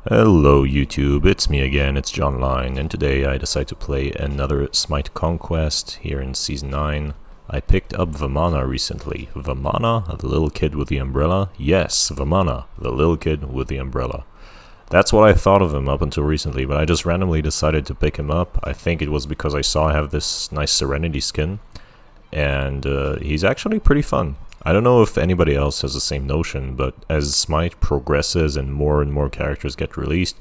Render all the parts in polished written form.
Hello YouTube, it's me again, it's John Line, and today I decided to play another Smite Conquest here in Season 9. I picked up Vamana recently. Vamana, the little kid with the umbrella? Yes, Vamana, the little kid with the umbrella. That's what I thought of him up until recently, but I just randomly decided to pick him up. I think it was because I saw I have this nice Serenity skin, and he's actually pretty fun. I don't know if anybody else has the same notion, but as Smite progresses and more characters get released,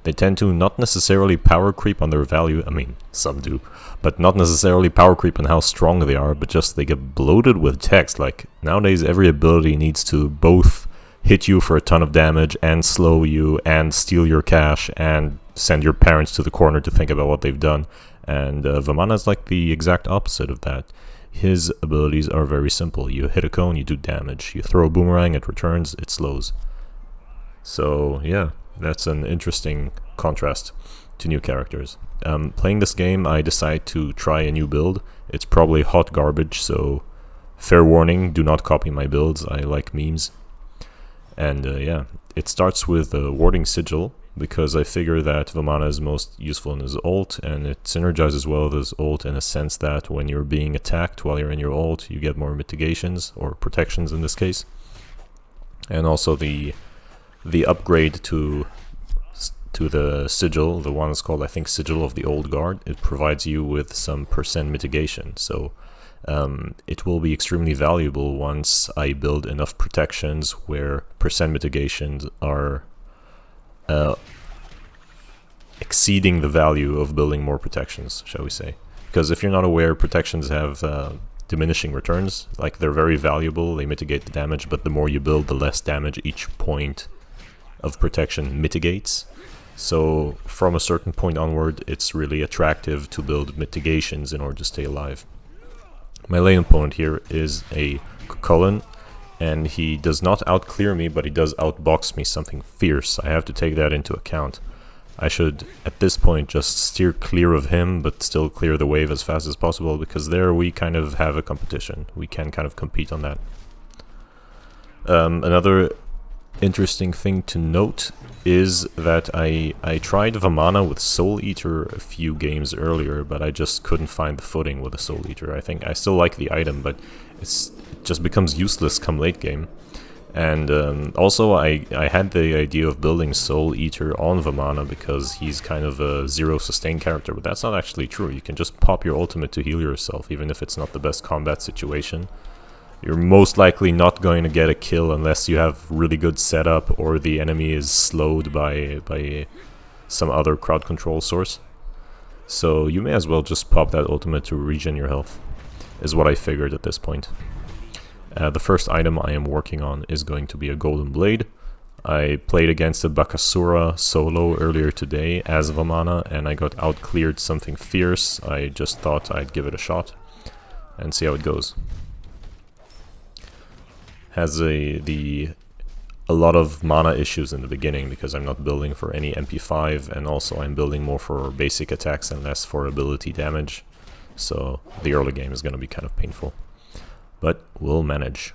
they tend to not necessarily power creep on their value. I mean, some do, but not necessarily power creep on how strong they are, but just they get bloated with text. Like, nowadays every ability needs to both hit you for a ton of damage and slow you and steal your cash and send your parents to the corner to think about what they've done. And Vamana is like the exact opposite of that. His abilities are very simple. You hit a cone, you do damage. You throw a boomerang, it returns, it slows. So yeah, that's an interesting contrast to new characters. Playing this game, I decide to try a new build. It's probably hot garbage, so fair warning, do not copy my builds. I like memes. And yeah, it starts with a Warding Sigil, because I figure that Vamana is most useful in his ult, and it synergizes well with his ult in a sense that when you're being attacked while you're in your ult, you get more mitigations, or protections in this case. And also the upgrade to the Sigil, the one is called, I think, Sigil of the Old Guard, it provides you with some percent mitigation, so it will be extremely valuable once I build enough protections where percent mitigations are exceeding the value of building more protections, shall we say. Because if you're not aware, protections have diminishing returns. Like, they're very valuable, they mitigate the damage, but the more you build, the less damage each point of protection mitigates. So from a certain point onward, it's really attractive to build mitigations in order to stay alive. My lane opponent here is a Cullen, and he does not outclear me, but he does outbox me something fierce. I have to take that into account. I should, at this point, just steer clear of him, but still clear the wave as fast as possible, because there we kind of have a competition. We can kind of compete on that. Another interesting thing to note is that I tried Vamana with Soul Eater a few games earlier, but I just couldn't find the footing with the Soul Eater. I think I still like the item, but it just becomes useless come late game. And also I had the idea of building Soul Eater on Vamana because he's kind of a zero sustain character, but that's not actually true. You can just pop your ultimate to heal yourself, even if it's not the best combat situation. You're most likely not going to get a kill unless you have really good setup or the enemy is slowed by some other crowd control source. So you may as well just pop that ultimate to regen your health, is what I figured at this point. The first item I am working on is going to be a Golden Blade. I played against a Bakasura solo earlier today as Vamana, and I got outcleared something fierce. I just thought I'd give it a shot and see how it goes. Has a lot of mana issues in the beginning because I'm not building for any MP5, and also I'm building more for basic attacks and less for ability damage. So the early game is going to be kind of painful, but we'll manage.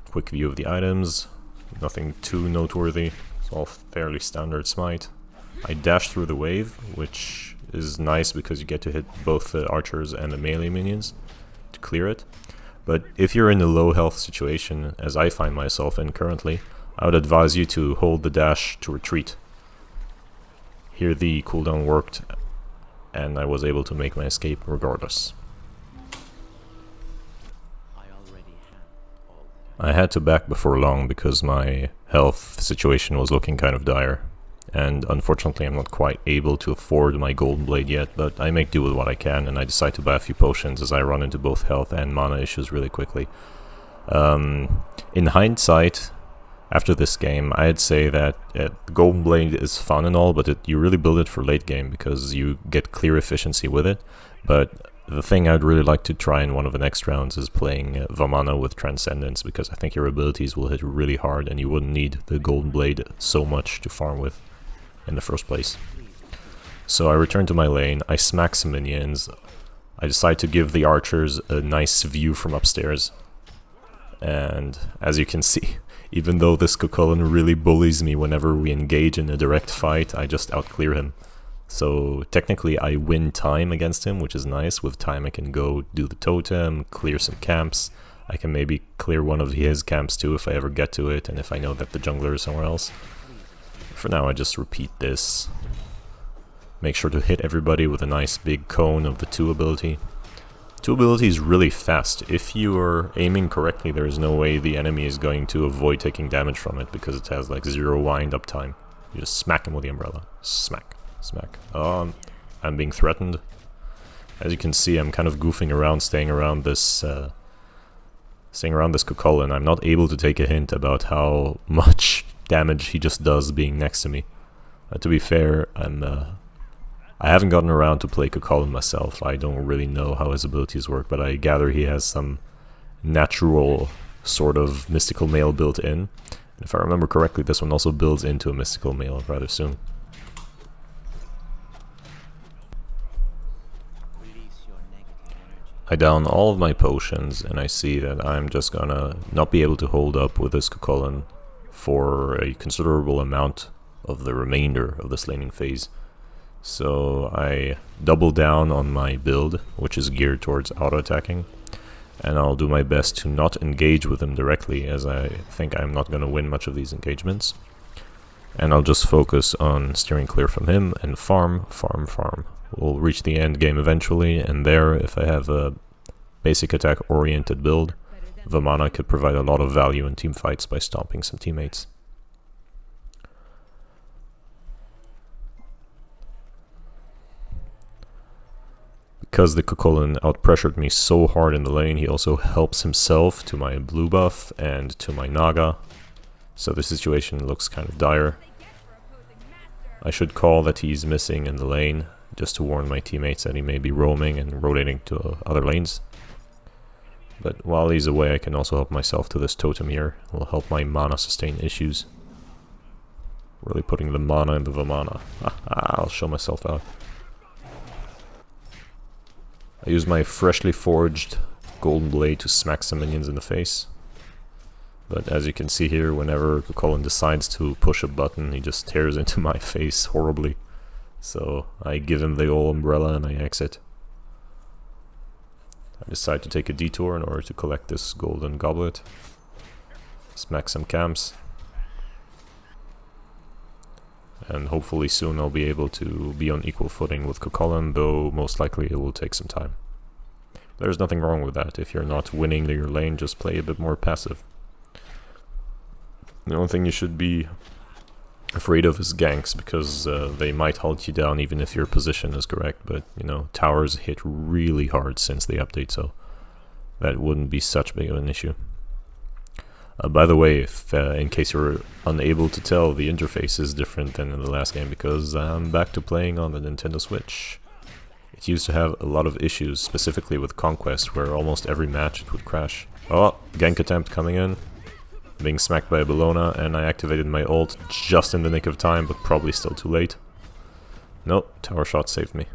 Quick view of the items, nothing too noteworthy, it's all fairly standard Smite. I dash through the wave, which is nice because you get to hit both the archers and the melee minions to clear it. But if you're in a low health situation, as I find myself in currently, I would advise you to hold the dash to retreat. Here the cooldown worked, and I was able to make my escape regardless. I had to back before long because my health situation was looking kind of dire. And unfortunately I'm not quite able to afford my Golden Blade yet, but I make do with what I can, and I decide to buy a few potions as I run into both health and mana issues really quickly. In hindsight, after this game, I'd say that Golden Blade is fun and all, but you really build it for late game because you get clear efficiency with it. But the thing I'd really like to try in one of the next rounds is playing Vamana with Transcendence, because I think your abilities will hit really hard and you wouldn't need the Golden Blade so much to farm with in the first place. So I return to my lane, I smack some minions, I decide to give the archers a nice view from upstairs. And as you can see, even though this Cucullin really bullies me whenever we engage in a direct fight, I just outclear him. So technically I win time against him, which is nice. With time I can go do the totem, clear some camps. I can maybe clear one of his camps too if I ever get to it, and if I know that the jungler is somewhere else. For now I just repeat this. Make sure to hit everybody with a nice big cone of the 2 ability. 2 ability is really fast. If you are aiming correctly, there is no way the enemy is going to avoid taking damage from it, because it has like 0 wind up time. You just smack him with the umbrella. Smack. Smack. Oh, I'm being threatened. As you can see, I'm kind of goofing around, staying around this Cucullin. I'm not able to take a hint about how much damage he just does being next to me. To be fair, I haven't gotten around to play Cucullin myself. I don't really know how his abilities work, but I gather he has some natural sort of mystical mail built in. And if I remember correctly, this one also builds into a mystical mail rather soon. I down all of my potions, and I see that I'm just gonna not be able to hold up with this Cucullin for a considerable amount of the remainder of this laning phase. So I double down on my build, which is geared towards auto-attacking, and I'll do my best to not engage with him directly, as I think I'm not gonna win much of these engagements. And I'll just focus on steering clear from him and farm, farm, farm. We'll reach the end game eventually, and there, if I have a basic attack-oriented build, Vamana could provide a lot of value in team fights by stomping some teammates. Because the Cucullin outpressured me so hard in the lane, he also helps himself to my blue buff and to my Naga, so the situation looks kind of dire. I should call that he's missing in the lane, just to warn my teammates that he may be roaming and rotating to other lanes. But while he's away, I can also help myself to this totem here. It will help my mana sustain issues. Really putting the mana into Vamana. I'll show myself out. I use my freshly forged golden blade to smack some minions in the face. But as you can see here, whenever Cucullin decides to push a button, he just tears into my face horribly. So I give him the old umbrella and I exit. I decide to take a detour in order to collect this golden goblet. Smack some camps. And hopefully soon I'll be able to be on equal footing with Cucullin, though most likely it will take some time. There's nothing wrong with that. If you're not winning your lane, just play a bit more passive. The only thing you should be afraid of is ganks, because they might halt you down even if your position is correct, but you know, towers hit really hard since the update, so that wouldn't be such big of an issue. By the way, if in case you're unable to tell, the interface is different than in the last game, because I'm back to playing on the Nintendo Switch. It used to have a lot of issues, specifically with Conquest, where almost every match it would crash. Oh, gank attempt coming in. Being smacked by a Bellona, and I activated my ult just in the nick of time, but probably still too late. Nope, tower shot saved me.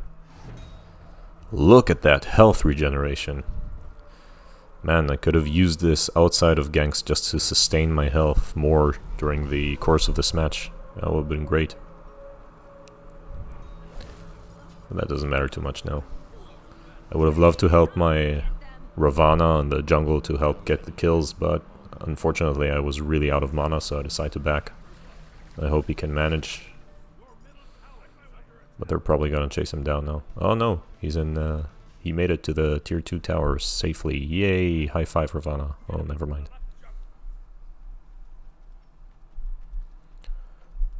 Look at that health regeneration. Man, I could have used this outside of ganks just to sustain my health more during the course of this match. That would have been great. But that doesn't matter too much now. I would have loved to help my Ravana in the jungle to help get the kills, but unfortunately I was really out of mana, so I decided to back. I hope he can manage. But they're probably gonna chase him down now. Oh no, he's in... he made it to the tier 2 towers safely. Yay! High five, Ravana. Oh, never mind.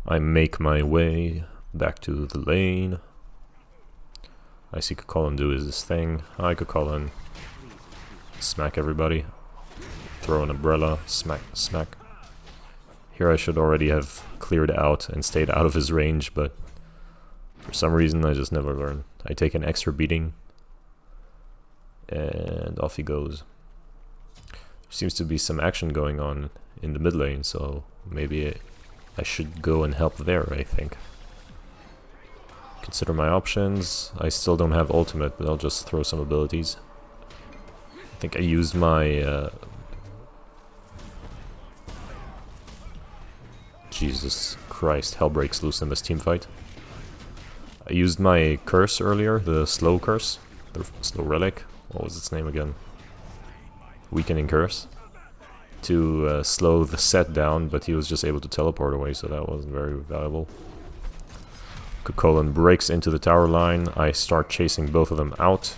I make my way back to the lane. I see Cucullin do his thing. Hi, Cucullin. Smack everybody. Throw an umbrella. Smack, smack. Here I should already have cleared out and stayed out of his range, but for some reason I just never learn. I take an extra beating. And off he goes. There seems to be some action going on in the mid lane, so maybe I should go and help there, I think. Consider my options. I still don't have ultimate, but I'll just throw some abilities. I think I used my Jesus Christ, hell breaks loose in this team fight. I used my curse earlier, the slow curse, the slow relic. What was its name again? Weakening curse. To slow the set down, but he was just able to teleport away, so that wasn't very valuable. Cuchulainn breaks into the tower line. I start chasing both of them out.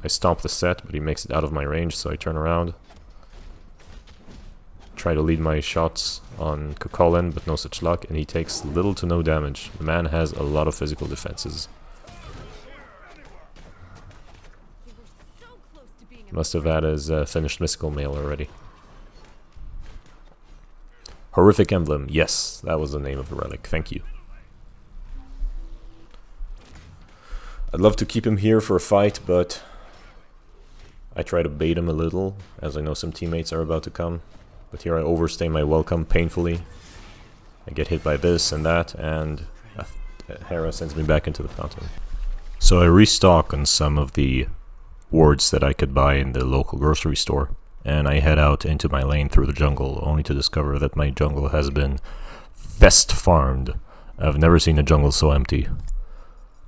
I stomp the set, but he makes it out of my range, so I turn around. Try to lead my shots on Cuchulainn, but no such luck, and he takes little to no damage. The man has a lot of physical defenses. Must have had his finished mystical mail already. Horrific Emblem. Yes, that was the name of the relic. Thank you. I'd love to keep him here for a fight, but I try to bait him a little, as I know some teammates are about to come. But here I overstay my welcome painfully. I get hit by this and that, and Hera sends me back into the fountain. So I restock on some of the wards that I could buy in the local grocery store, and I head out into my lane through the jungle, only to discover that my jungle has been fest farmed. I've never seen a jungle so empty.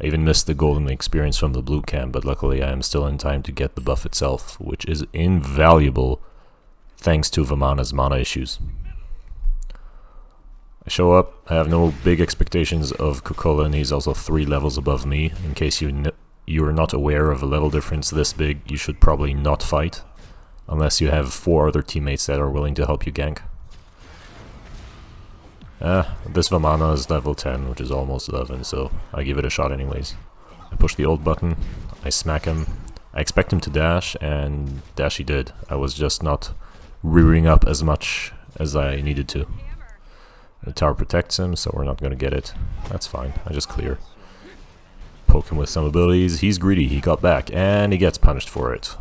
I even missed the golden experience from the blue camp, but luckily I am still in time to get the buff itself, which is invaluable thanks to Vamana's mana issues. I show up, I have no big expectations of Cuchulainn, he's also 3 levels above me. In case you are not aware of a level difference this big, you should probably not fight, unless you have 4 other teammates that are willing to help you gank. This Vamana is level 10, which is almost 11, so I give it a shot anyways. I push the ult button, I smack him. I expect him to dash, and dash he did. I was just not rearing up as much as I needed to. The tower protects him, so we're not going to get it. That's fine, I just clear. Poke him with some abilities. He's greedy, he got back, and he gets punished for it.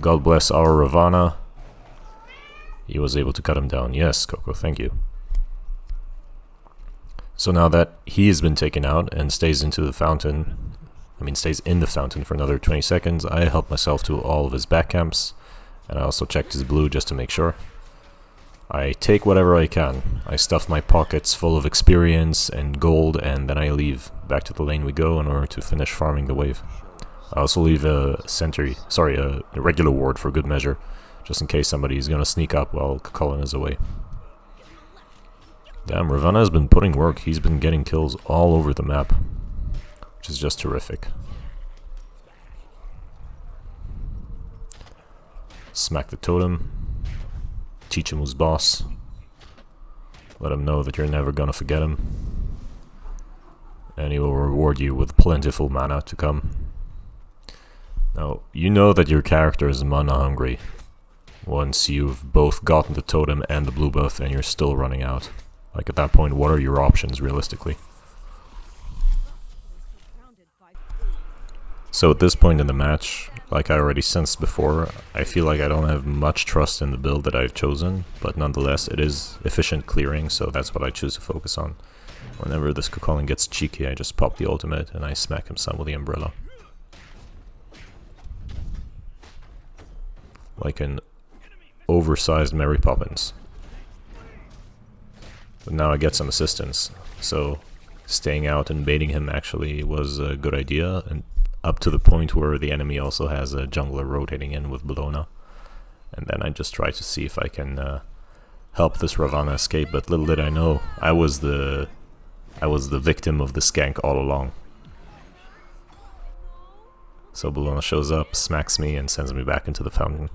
God bless our Ravana. He was able to cut him down. Yes, Coco, thank you. So now that he has been taken out and stays in the fountain for another 20 seconds, I help myself to all of his back camps, and I also checked his blue just to make sure. I take whatever I can. I stuff my pockets full of experience and gold, and then I leave. Back to the lane we go in order to finish farming the wave. I also leave a regular ward for good measure, just in case somebody is going to sneak up while Cuchulainn is away. Damn, Ravana has been putting work. He's been getting kills all over the map, which is just terrific. Smack the totem. Teach him who's boss. Let him know that you're never gonna forget him. And he will reward you with plentiful mana to come. Now, you know that your character is mana hungry once you've both gotten the totem and the blue buff and you're still running out. Like, at that point, what are your options realistically? So at this point in the match, like I already sensed before, I feel like I don't have much trust in the build that I've chosen, but nonetheless it is efficient clearing, so that's what I choose to focus on. Whenever this Cuchulainn gets cheeky, I just pop the ultimate and I smack him some with the umbrella. Like an oversized Mary Poppins. But now I get some assistance, so staying out and baiting him actually was a good idea, and up to the point where the enemy also has a jungler rotating in with Bellona. And then I just try to see if I can help this Ravana escape, but little did I know, I was the victim of the skank all along. So Bellona shows up, smacks me, and sends me back into the fountain.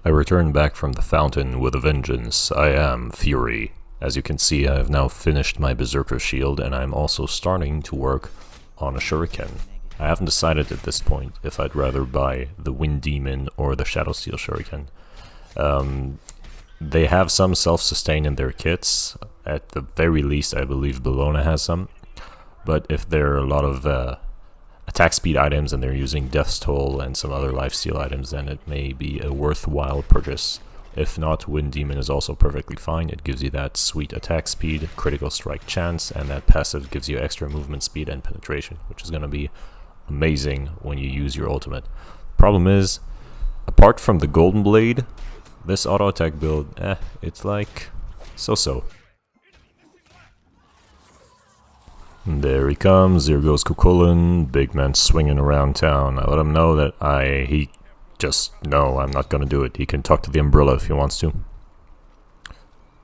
I return back from the fountain with a vengeance. I am Fury. As you can see, I have now finished my Berserker shield, and I'm also starting to work on a shuriken. I haven't decided at this point if I'd rather buy the Wind Demon or the Shadow Steel shuriken. They have some self-sustain in their kits. At the very least, I believe Bellona has some. But if there are a lot of attack speed items and they're using Death's Toll and some other lifesteal items, then it may be a worthwhile purchase. If not, Wind Demon is also perfectly fine. It gives you that sweet attack speed, critical strike chance, and that passive gives you extra movement speed and penetration, which is going to be amazing when you use your ultimate. Problem is, apart from the Golden Blade, This auto attack build, it's like so-so. There he comes, here goes Kukulin, big man swinging around town. I let him know that no, I'm not gonna do it. He can talk to the umbrella if he wants to.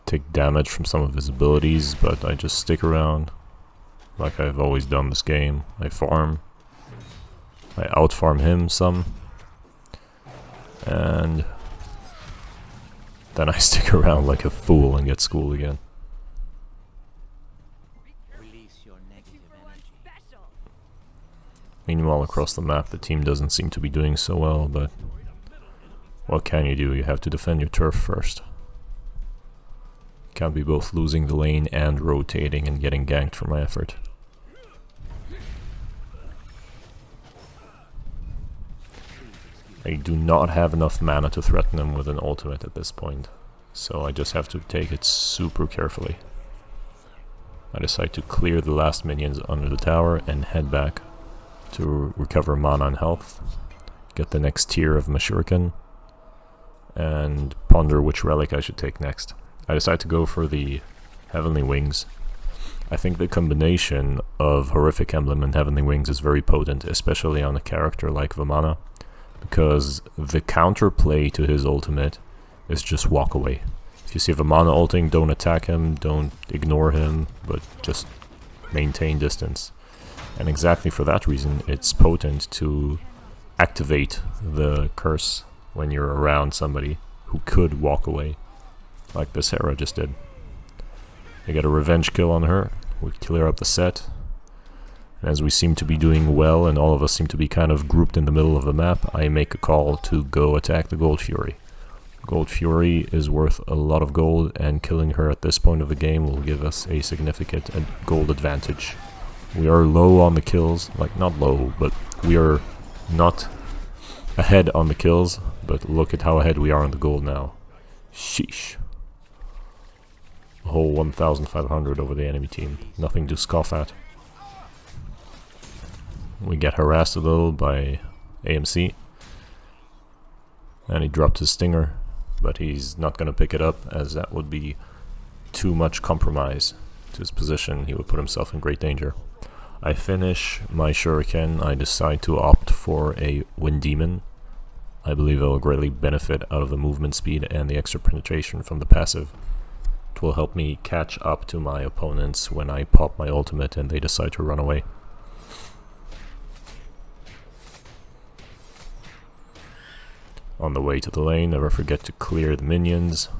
Take damage from some of his abilities, but I just stick around like I've always done this game. I farm. I outfarm him some. And then I stick around like a fool and get schooled again. Meanwhile, across the map, the team doesn't seem to be doing so well, but what can you do? You have to defend your turf first. Can't be both losing the lane and rotating and getting ganked for my effort. I do not have enough mana to threaten him with an ultimate at this point, so I just have to take it super carefully. I decide to clear the last minions under the tower and head back to recover mana and health, get the next tier of Mashuriken, and ponder which relic I should take next. I decide to go for the Heavenly Wings. I think the combination of Horrific Emblem and Heavenly Wings is very potent, especially on a character like Vamana, because the counterplay to his ultimate is just walk away. If you see Vamana ulting, don't attack him, don't ignore him, but just maintain distance. And exactly for that reason, it's potent to activate the curse when you're around somebody who could walk away, like this Hera just did. I get a revenge kill on her, we clear up the set, and as we seem to be doing well and all of us seem to be kind of grouped in the middle of the map, I make a call to go attack the Gold Fury. Gold Fury is worth a lot of gold, and killing her at this point of the game will give us a significant gold advantage. We are low on the kills, like not low, but we are not ahead on the kills, but look at how ahead we are on the gold now. Sheesh. A whole 1,500 over the enemy team. Nothing to scoff at. We get harassed a little by AMC. And he dropped his stinger, but he's not going to pick it up, as that would be too much compromise to his position. He would put himself in great danger. I finish my shuriken. I decide to opt for a Wind Demon. I believe I will greatly benefit out of the movement speed and the extra penetration from the passive. It will help me catch up to my opponents when I pop my ultimate and they decide to run away. On the way to the lane, never forget to clear the minions,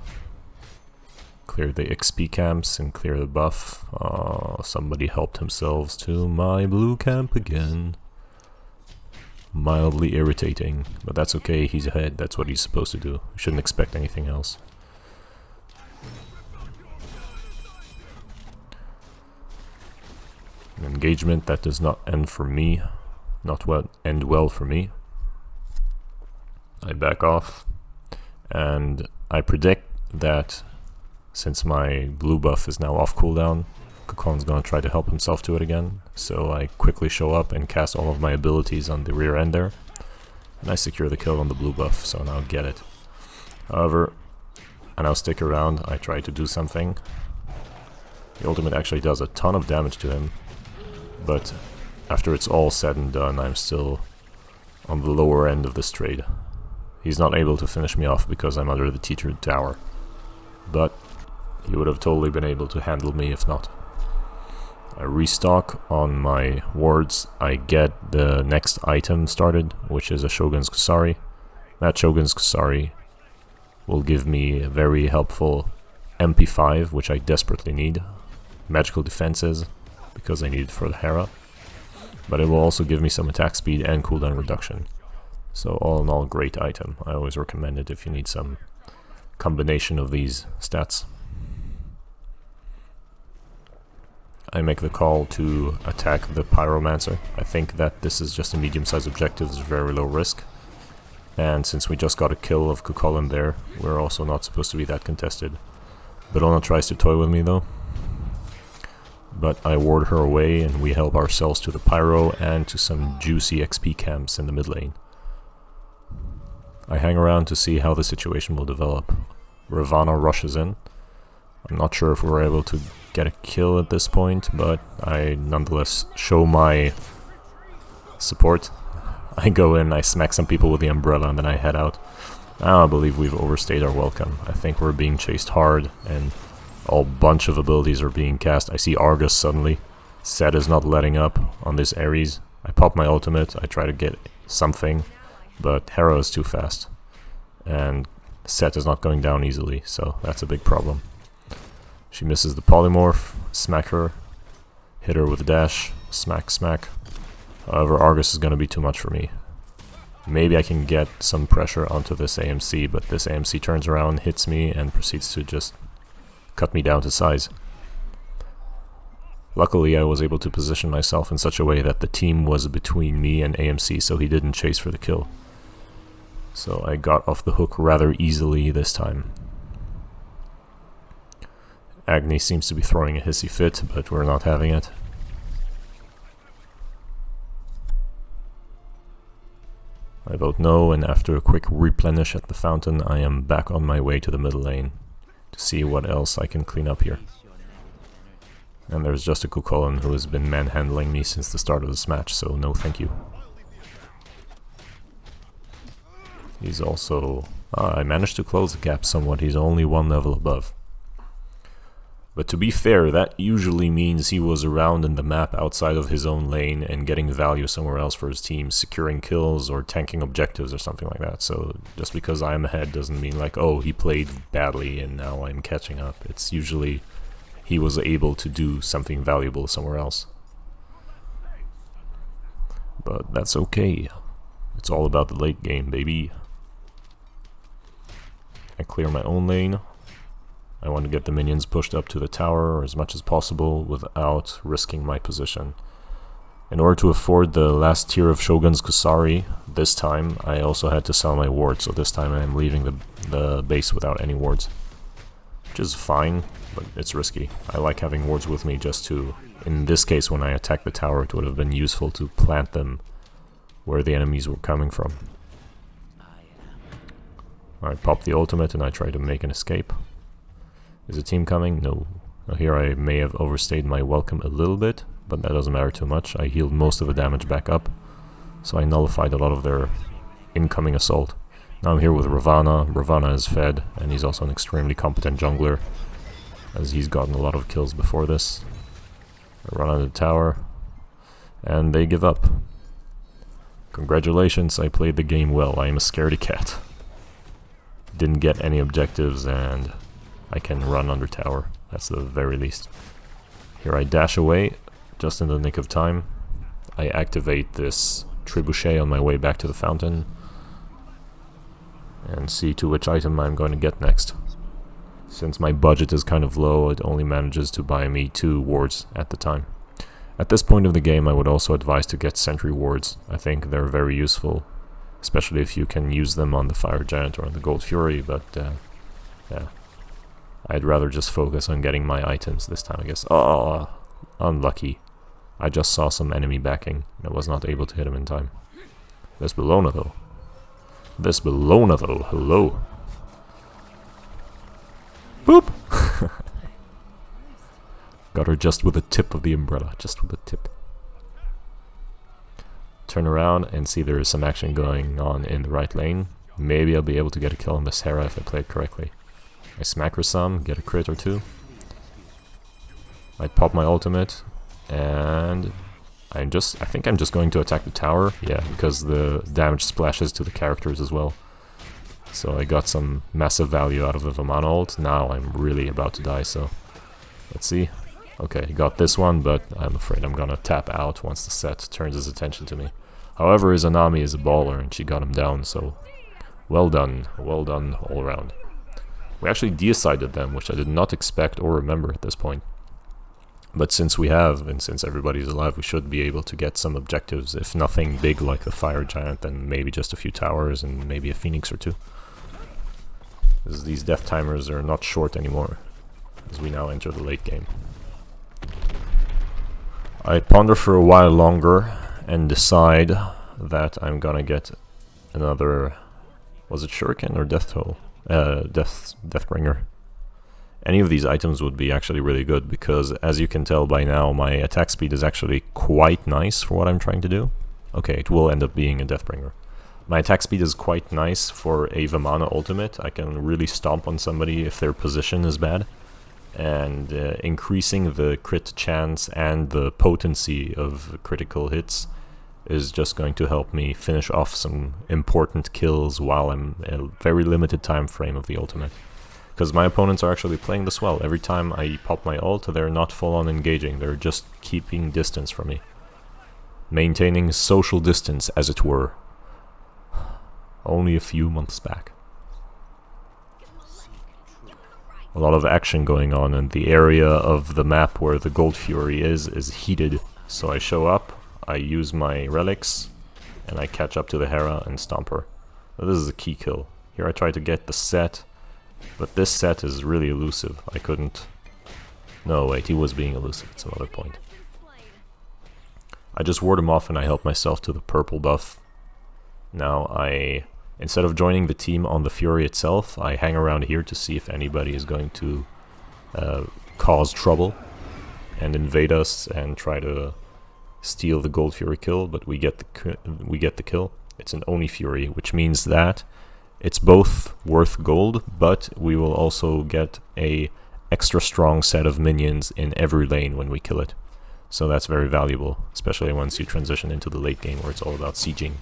clear the XP camps, and clear the buff. Somebody helped themselves to my blue camp again. Mildly irritating, but that's okay, he's ahead, that's what he's supposed to do. We shouldn't expect anything else. An engagement that does not end for me, end well for me. I back off, and I predict that since my blue buff is now off cooldown, Kukul's gonna try to help himself to it again, so I quickly show up and cast all of my abilities on the rear end there, and I secure the kill on the blue buff, so now get it. However, I now stick around, I try to do something. The ultimate actually does a ton of damage to him, but after it's all said and done, I'm still on the lower end of this trade. He's not able to finish me off because I'm under the T-tier tower, but he would have totally been able to handle me if not. I restock on my wards. I get the next item started, which is a Shogun's Kusari. That Shogun's Kusari will give me a very helpful MP5, which I desperately need. Magical defenses, because I need it for the Hera. But it will also give me some attack speed and cooldown reduction. So all in all, great item. I always recommend it if you need some combination of these stats. I make the call to attack the Pyromancer. I think that this is just a medium-sized objective, it's very low risk. And since we just got a kill of Kukul there, we're also not supposed to be that contested. Bellona tries to toy with me though. But I ward her away and we help ourselves to the Pyro and to some juicy XP camps in the mid lane. I hang around to see how the situation will develop. Ravana rushes in. I'm not sure if we're able to get a kill at this point, but I nonetheless show my support. I go in, I smack some people with the umbrella, and then I head out. I don't believe we've overstayed our welcome. I think we're being chased hard, and a bunch of abilities are being cast. I see Argus suddenly. Set is not letting up on this Ares. I pop my ultimate, I try to get something, but Hera is too fast. And Set is not going down easily, so that's a big problem. She misses the polymorph, smack her, hit her with a dash, smack, smack. However, Argus is going to be too much for me. Maybe I can get some pressure onto this AMC, but this AMC turns around, hits me, and proceeds to just cut me down to size. Luckily, I was able to position myself in such a way that the team was between me and AMC, so he didn't chase for the kill. So I got off the hook rather easily this time. Agni seems to be throwing a hissy fit, but we're not having it. I vote no, and after a quick replenish at the fountain, I am back on my way to the middle lane to see what else I can clean up here. And there's just a Kukulkan who has been manhandling me since the start of this match, so no thank you. He's also... I managed to close the gap somewhat, he's only one level above. But to be fair, that usually means he was around in the map outside of his own lane and getting value somewhere else for his team, securing kills or tanking objectives or something like that. So just because I'm ahead doesn't mean like, oh, he played badly and now I'm catching up. It's usually he was able to do something valuable somewhere else. But that's okay. It's all about the late game, baby. I clear my own lane. I want to get the minions pushed up to the tower as much as possible without risking my position. In order to afford the last tier of Shogun's Kusari, this time I also had to sell my ward, so this time I am leaving the base without any wards. Which is fine, but it's risky. I like having wards with me just to, in this case when I attacked the tower, it would have been useful to plant them where the enemies were coming from. I pop the ultimate and I try to make an escape. Is a team coming? No. Now here I may have overstayed my welcome a little bit, but that doesn't matter too much. I healed most of the damage back up, so I nullified a lot of their incoming assault. Now I'm here with Ravana. Ravana is fed, and he's also an extremely competent jungler, as he's gotten a lot of kills before this. I run out of the tower, and they give up. Congratulations, I played the game well. I am a scaredy cat. Didn't get any objectives, and I can run under tower, that's the very least. Here I dash away, just in the nick of time. I activate this trebuchet on my way back to the fountain, and see to which item I'm going to get next. Since my budget is kind of low, it only manages to buy me 2 wards at the time. At this point of the game, I would also advise to get sentry wards. I think they're very useful, especially if you can use them on the Fire Giant or on the Gold Fury, but yeah. I'd rather just focus on getting my items this time, I guess. Oh, unlucky. I just saw some enemy backing, and I was not able to hit him in time. This Bellona, though. This Bellona, though. Hello. Boop! Got her just with the tip of the umbrella. Just with the tip. Turn around and see there is some action going on in the right lane. Maybe I'll be able to get a kill on this Hera if I play it correctly. I smack her some, get a crit or 2. I pop my ultimate, and I think I'm just going to attack the tower. Yeah, because the damage splashes to the characters as well. So I got some massive value out of the Vamana ult. Now I'm really about to die, so let's see. Okay, got this one, but I'm afraid I'm gonna tap out once the set turns his attention to me. However, his Anami is a baller, and she got him down, so well done all around. We actually decided them, which I did not expect or remember at this point. But since we have, and since everybody's alive, we should be able to get some objectives, if nothing big like the Fire Giant, then maybe just a few towers and maybe a Phoenix or 2. Because these death timers are not short anymore, as we now enter the late game. I ponder for a while longer and decide that I'm gonna get another Was it Shuriken or Death Toll? Deathbringer. Any of these items would be actually really good, because as you can tell by now, my attack speed is actually quite nice for what I'm trying to do. Okay, it will end up being a Deathbringer. My attack speed is quite nice for a Vamana ultimate. I can really stomp on somebody if their position is bad. And increasing the crit chance and the potency of critical hits is just going to help me finish off some important kills while I'm in a very limited time frame of the ultimate. Because my opponents are actually playing this well. Every time I pop my ult, they're not full on engaging, they're just keeping distance from me. Maintaining social distance, as it were. Only a few months back. A lot of action going on, and the area of the map where the Gold Fury is heated. So I show up, I use my relics, and I catch up to the Hera and stomp her. Now, this is a key kill. Here I try to get the set, but this set is really elusive. I couldn't... No, wait, he was being elusive, it's another point. I just ward him off and I help myself to the purple buff. Now instead of joining the team on the Fury itself, I hang around here to see if anybody is going to cause trouble and invade us and try to steal the Gold Fury kill, but we get the kill. It's an Oni Fury, which means that it's both worth gold, but we will also get a extra strong set of minions in every lane when we kill it. So that's very valuable, especially once you transition into the late game where it's all about sieging.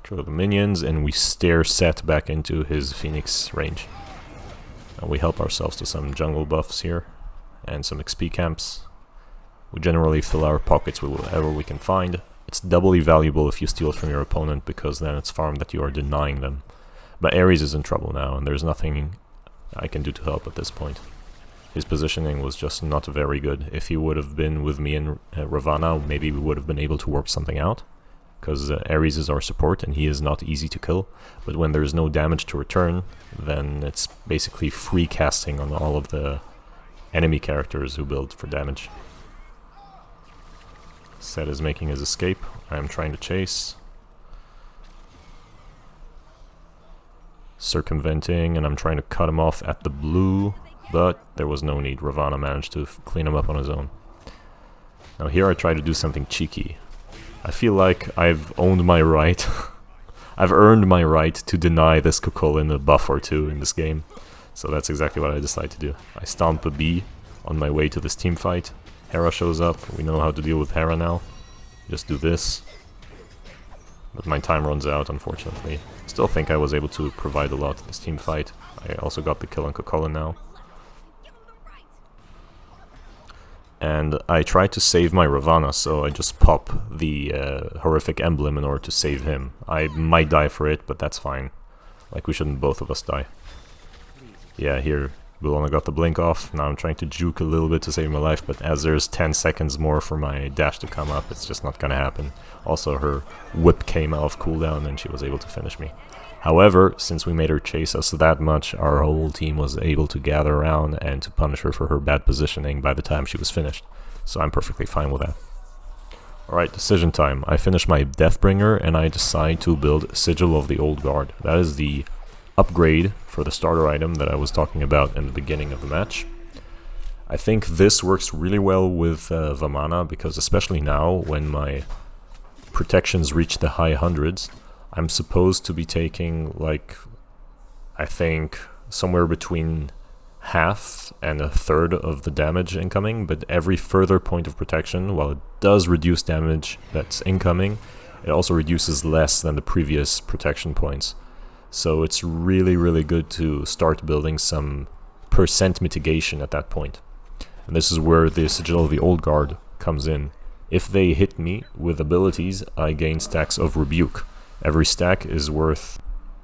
Kill the minions, and we stare Set back into his Phoenix range. And we help ourselves to some jungle buffs here, and some XP camps. We generally fill our pockets with whatever we can find. It's doubly valuable if you steal it from your opponent, because then it's farm that you are denying them. But Ares is in trouble now, and there's nothing I can do to help at this point. His positioning was just not very good. If he would have been with me in Ravana, maybe we would have been able to work something out. Because Ares is our support and he is not easy to kill. But when there's no damage to return, then it's basically free casting on all of the enemy characters who build for damage. Set is making his escape. I am trying to chase. Circumventing, and I'm trying to cut him off at the blue, but there was no need. Ravana managed to clean him up on his own. Now here I try to do something cheeky. I feel like I've owned my right. I've earned my right to deny this Kokolin a buff or two in this game. So that's exactly what I decide to do. I stomp a bee on my way to this team fight. Hera shows up. We know how to deal with Hera now. Just do this. But my time runs out, unfortunately. Still think I was able to provide a lot to this team fight. I also got the kill on Kokolin now. And I try to save my Ravana, so I just pop the horrific emblem in order to save him. I might die for it, but that's fine. Like, we shouldn't both of us die. Yeah, here, Bellona got the blink off. Now I'm trying to juke a little bit to save my life, but as there's 10 seconds more for my dash to come up, it's just not gonna happen. Also, her whip came out of cooldown and she was able to finish me. However, since we made her chase us that much, our whole team was able to gather around and to punish her for her bad positioning by the time she was finished. So I'm perfectly fine with that. Alright, decision time. I finish my Deathbringer and I decide to build Sigil of the Old Guard. That is the upgrade for the starter item that I was talking about in the beginning of the match. I think this works really well with Vamana, because especially now when my protections reach the high hundreds, I'm supposed to be taking, like, I think somewhere between half and a third of the damage incoming, but every further point of protection, while it does reduce damage that's incoming, it also reduces less than the previous protection points. So it's really, really good to start building some percent mitigation at that point. And this is where the Sigil of the Old Guard comes in. If they hit me with abilities, I gain stacks of Rebuke. Every stack is worth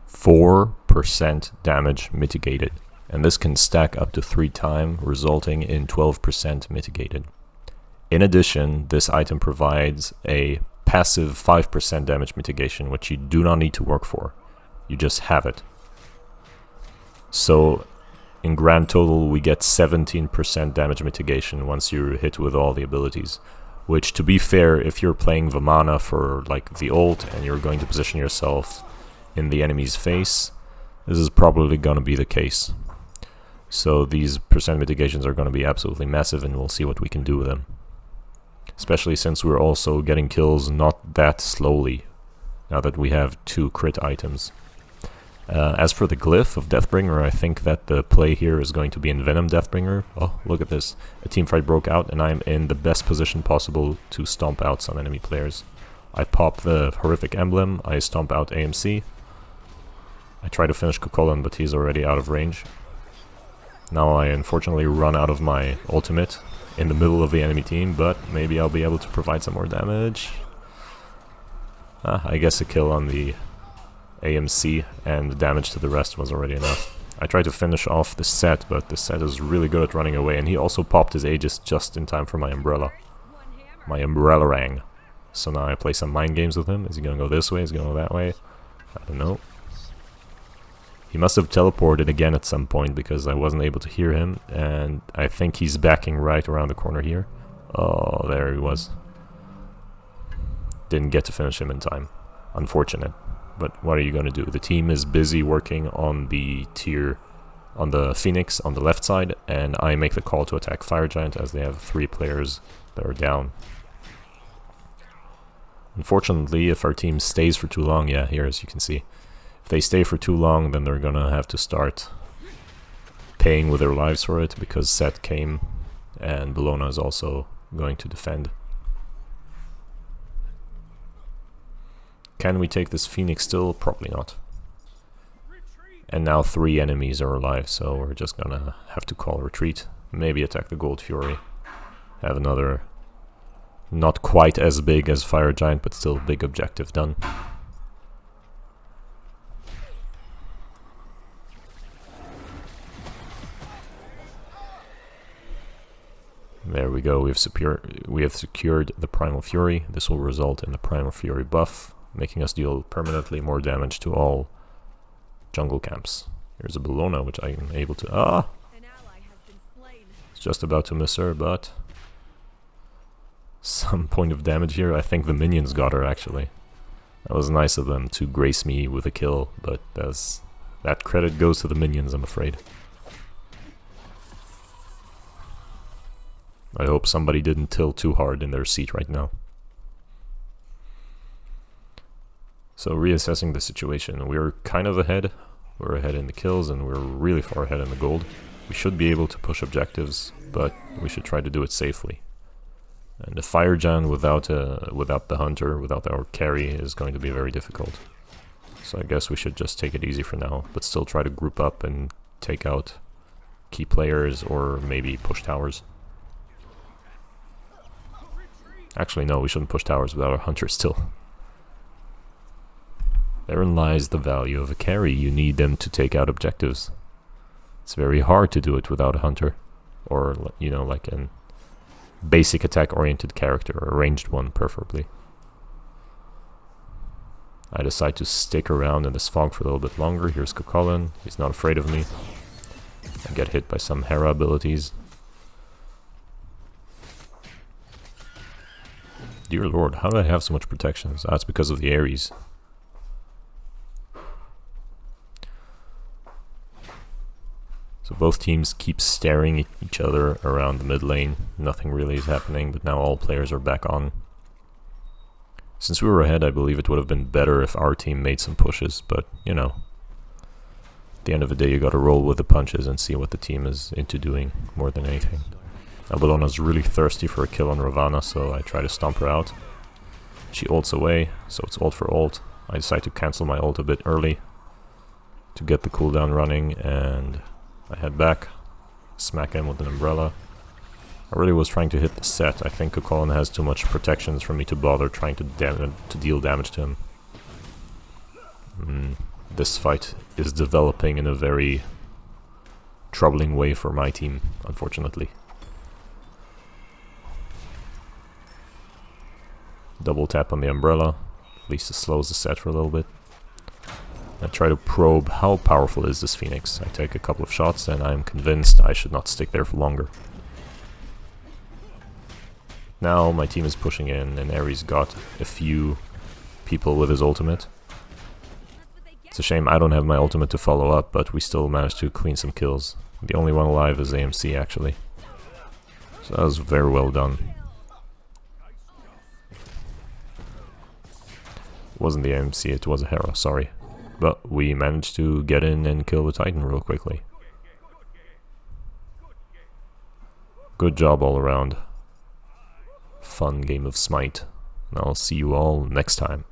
4% damage mitigated, and this can stack up to 3 times, resulting in 12% mitigated. In addition, this item provides a passive 5% damage mitigation, which you do not need to work for. You just have it. So, in grand total, we get 17% damage mitigation once you're hit with all the abilities. Which, to be fair, if you're playing Vamana for like the ult and you're going to position yourself in the enemy's face, this is probably going to be the case. So these percent mitigations are going to be absolutely massive, and we'll see what we can do with them. Especially since we're also getting kills not that slowly, now that we have 2 crit items. As for the glyph of Deathbringer, I think that the play here is going to be Envenom Deathbringer. Oh, look at this. A team fight broke out, and I'm in the best position possible to stomp out some enemy players. I pop the horrific emblem, I stomp out AMC. I try to finish Kokolon, but he's already out of range. Now I unfortunately run out of my ultimate in the middle of the enemy team, but maybe I'll be able to provide some more damage. I guess a kill on the AMC and the damage to the rest was already enough. I tried to finish off the set, but the set is really good at running away, and he also popped his Aegis just in time for my umbrella. My umbrella-rang. So now I play some mind games with him. Is he gonna go this way? Is he gonna go that way? I don't know. He must have teleported again at some point because I wasn't able to hear him, and I think he's backing right around the corner here. Oh, there he was. Didn't get to finish him in time. Unfortunate. But what are you going to do? The team is busy working on the on the Phoenix on the left side, and I make the call to attack Fire Giant as they have 3 players that are down. Unfortunately, if our team stays for too long, yeah, here as you can see, if they stay for too long, then they're going to have to start paying with their lives for it, because Set came and Bellona is also going to defend. Can we take this Phoenix still? Probably not. And now 3 enemies are alive, so we're just gonna have to call retreat. Maybe attack the Gold Fury. Have another, not quite as big as Fire Giant, but still big objective done. There we go, we have secured the Primal Fury. This will result in the Primal Fury buff, making us deal permanently more damage to all jungle camps. Here's a Bellona, which I am able to... Ah! It's just about to miss her, but... some point of damage here. I think the minions got her, actually. That was nice of them to grace me with a kill, but that credit goes to the minions, I'm afraid. I hope somebody didn't tilt too hard in their seat right now. So reassessing the situation, we're kind of ahead. We're ahead in the kills and we're really far ahead in the gold. We should be able to push objectives, but we should try to do it safely. And the Fire Giant without the Hunter, without our carry, is going to be very difficult. So I guess we should just take it easy for now, but still try to group up and take out key players or maybe push towers. Actually no, we shouldn't push towers without our Hunter still. Therein lies the value of a carry. You need them to take out objectives. It's very hard to do it without a Hunter. Or, you know, like an basic attack-oriented character, or a ranged one, preferably. I decide to stick around in this fog for a little bit longer. Here's Kokolin. He's not afraid of me. I get hit by some Hera abilities. Dear Lord, how do I have so much protections? That's because of the Ares. So both teams keep staring at each other around the mid lane. Nothing really is happening, but now all players are back on. Since we were ahead, I believe it would have been better if our team made some pushes, but, you know, at the end of the day you gotta roll with the punches and see what the team is into doing, more than anything. Now Bellona's really thirsty for a kill on Ravana, so I try to stomp her out. She ults away, so it's ult for ult. I decide to cancel my ult a bit early to get the cooldown running, and I head back, smack him with an umbrella. I really was trying to hit the set. I think Kokolin has too much protections for me to bother trying to deal damage to him. This fight is developing in a very troubling way for my team, unfortunately. Double tap on the umbrella, at least it slows the set for a little bit. I try to probe how powerful is this Phoenix. I take a couple of shots and I'm convinced I should not stick there for longer. Now my team is pushing in and Ares got a few people with his ultimate. It's a shame I don't have my ultimate to follow up, but we still managed to clean some kills. The only one alive is AMC, actually. So that was very well done. It wasn't the AMC, it was a Hera, sorry. But we managed to get in and kill the Titan real quickly. Good job all around. Fun game of Smite. And I'll see you all next time.